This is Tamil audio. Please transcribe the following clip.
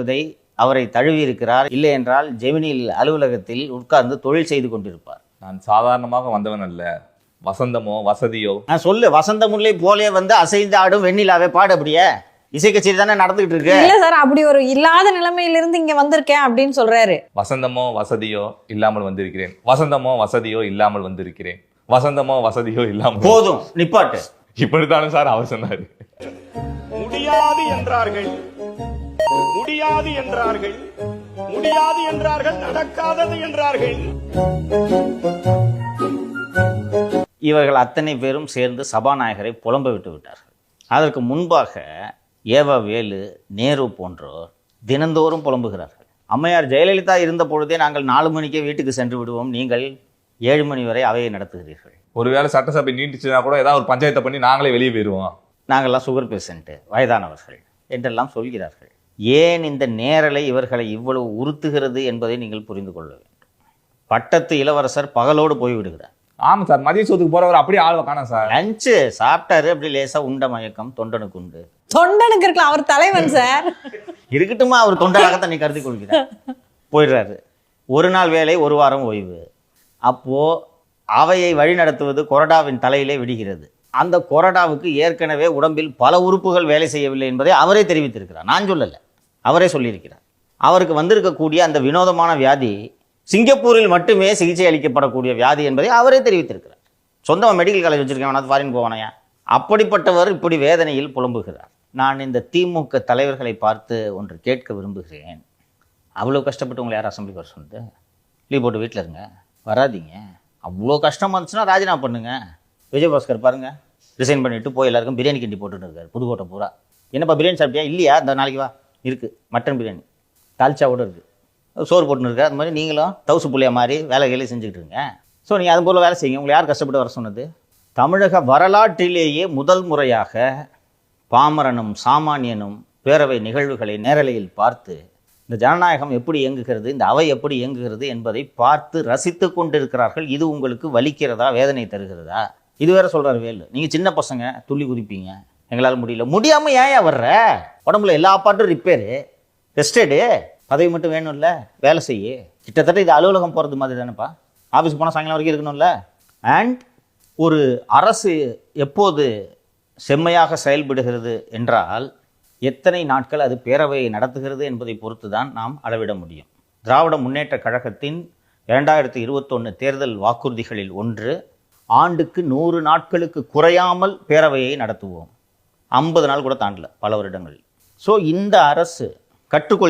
இதை அவரை தழுவியிருக்கிறார். இல்லை என்றால் ஜெமினியில் அலுவலகத்தில் உட்கார்ந்து தொழில் செய்து கொண்டிருப்பார். நான் சாதாரணமாக வந்தவன் அல்ல. வசந்தமோ வசதியோ நான் சொல்லு, வசந்த முல்லை போலே வந்து அசைந்து ஆடும் வெண்ணிலாவே பாடு. அப்படியே இசை கச்சேரி தானே நடந்துகிட்டு இருக்கு. இல்ல சார், அப்படி ஒரு இல்லாத நிலைமையிலிருந்து இங்க வந்திருக்கேன் அப்படின்னு சொல்றாரு. வசந்தமோ வசதியோ இல்லாமல் வந்திருக்கிறேன். வசந்தமோ வசதியோ இல்லாமல் வந்திருக்கிறேன். வசந்தமோ வசதியோ இல்லாமல். போதும், நிப்பாட்டு. இப்படித்தானே சார் அவர் சொன்னாரு. முடியாது என்றார்கள், முடியாது என்றார்கள், முடியாது என்றார்கள், நடக்காதது என்றார்கள். இவர்கள் அத்தனை பேரும் சேர்ந்து சபாநாயகரை புலம்ப விட்டு விட்டார்கள். அதற்கு முன்பாக ஏவா வேலு, நேரு போன்றோர் தினந்தோறும் புலம்புகிறார்கள். அம்மையார் ஜெயலலிதா இருந்த பொழுதே நாங்கள் 4 மணிக்கே வீட்டுக்கு சென்று விடுவோம், நீங்கள் 7 மணி வரை அவையை நடத்துகிறீர்கள். ஒருவேளை சட்டசபை நீண்டுச்சுன்னா கூட ஏதாவது ஒரு பஞ்சாயத்தை பண்ணி நாங்களே வெளியே போயிடுவோம். நாங்கள்லாம் சுகர் பேஷண்ட்டு, வயதானவர்கள் என்றெல்லாம் சொல்கிறார்கள். ஏன் இந்த நேரலை இவர்களை இவ்வளவு உறுத்துகிறது என்பதை நீங்கள் புரிந்து கொள்ள வேண்டும். பட்டத்து இளவரசர் பகலோடு போய்விடுகிறார். ஆமா சார், மதிய சோத்துக்கு போறவர் அப்படியே ஆள்வ காணோம் சார். லஞ்சு சாப்பிட்டாரு, அப்படி லேசா உண்ட மயக்கம், தொண்டனுக்கு உண்டு. தொண்டனுக்கு இருக்கலாம், அவர் தலைவன் சார். இருக்கட்டுமா, அவர் தொண்டராகத்தான் நீ கருதி கொள்கிறார். போயிடுறாரு. ஒரு நாள் வேலை, 1 வாரம் ஓய்வு. அப்போ அவையை வழி நடத்துவது கொறடாவின் தலையிலே விடுகிறது. அந்த கொறடாவுக்கு ஏற்கனவே உடம்பில் பல உறுப்புகள் வேலை செய்யவில்லை என்பதை அவரே தெரிவித்திருக்கிறார். நான் சொல்லலை, அவரே சொல்லியிருக்கிறார். அவருக்கு வந்திருக்கக்கூடிய அந்த வினோதமான வியாதி சிங்கப்பூரில் மட்டுமே சிகிச்சை அளிக்கப்படக்கூடிய வியாதி என்பதை அவரே தெரிவித்திருக்கிறார். சொந்தமாக மெடிக்கல் காலேஜ் வச்சிருக்கேன், ஃபாரின் போவானையா? அப்படிப்பட்டவர் இப்படி வேதனையில் புலம்புகிறார். நான் இந்த திமுக தலைவர்களை பார்த்து ஒன்று கேட்க விரும்புகிறேன். அவ்வளோ கஷ்டப்பட்டு உங்களை யார் அசம்பிளிக்கு வர சொன்னது? லீவ் போட்டு வீட்டில் இருங்க, வராதிங்க. அவ்வளோ கஷ்டமாக இருந்துச்சுன்னா ராஜினாமா பண்ணுங்க. விஜயபாஸ்கர் பாருங்க, ரிசைன் பண்ணிட்டு போய் எல்லாருக்கும் பிரியாணி கிண்டி போட்டுட்டு இருக்காரு புதுக்கோட்டை பூரா. என்னப்பா பிரியாணி சாப்பிட்டியா? இல்லையா, இந்த நாளைக்கு வா, இருக்குது மட்டன் பிரியாணி, தால்ச்சாவோடு இருக்குது, சோறு போட்டுன்னு இருக்கா. அது மாதிரி நீங்களும் தவுசு புள்ளியா மாதிரி வேலைகளை செஞ்சுக்கிட்டு இருங்க. ஸோ நீங்கள் அது போல் வேலை செய்யுங்க. உங்களை யார் கஷ்டப்பட்டு வர சொன்னது? தமிழக வரலாற்றிலேயே முதல் முறையாக பாமரனும் சாமானியனும் பேரவை நிகழ்வுகளை நேரலையில் பார்த்து இந்த ஜனநாயகம் எப்படி இயங்குகிறது, இந்த அவை எப்படி இயங்குகிறது என்பதை பார்த்து ரசித்து கொண்டிருக்கிறார்கள். இது உங்களுக்கு வலிக்கிறதா, வேதனை தருகிறதா? இது வேற சொல்கிறார் வேலு. நீங்கள் சின்ன பசங்க துள்ளி குதிப்பீங்க, எங்களால் முடியல. முடியாமல் ஏன் வர்ற? உடம்புல எல்லா பாட்டும் ரிப்பேரு, டெஸ்டடு, பதவி மட்டும் வேணும்ல, வேலை செய்ய. கிட்டத்தட்ட இது அலுவலகம் போகிறது மாதிரி தானேப்பா. ஆஃபீஸ் போனால் சாயங்காலம் வரைக்கும் இருக்கணும்ல. அண்ட் ஒரு அரசு எப்போது செம்மையாக செயல்படுகிறது என்றால் எத்தனை நாட்கள் அது பேரவையை நடத்துகிறது என்பதை பொறுத்து தான் நாம் அளவிட முடியும். திராவிட முன்னேற்ற கழகத்தின் 2021 தேர்தல் வாக்குறுதிகளில் ஒன்று, ஆண்டுக்கு 100 நாட்களுக்கு குறையாமல் பேரவையை நடத்துவோம். 50 நாள் கூட தாண்டல பல வருடங்கள். ஸோ இந்த அரசு கற்றுக்கொள்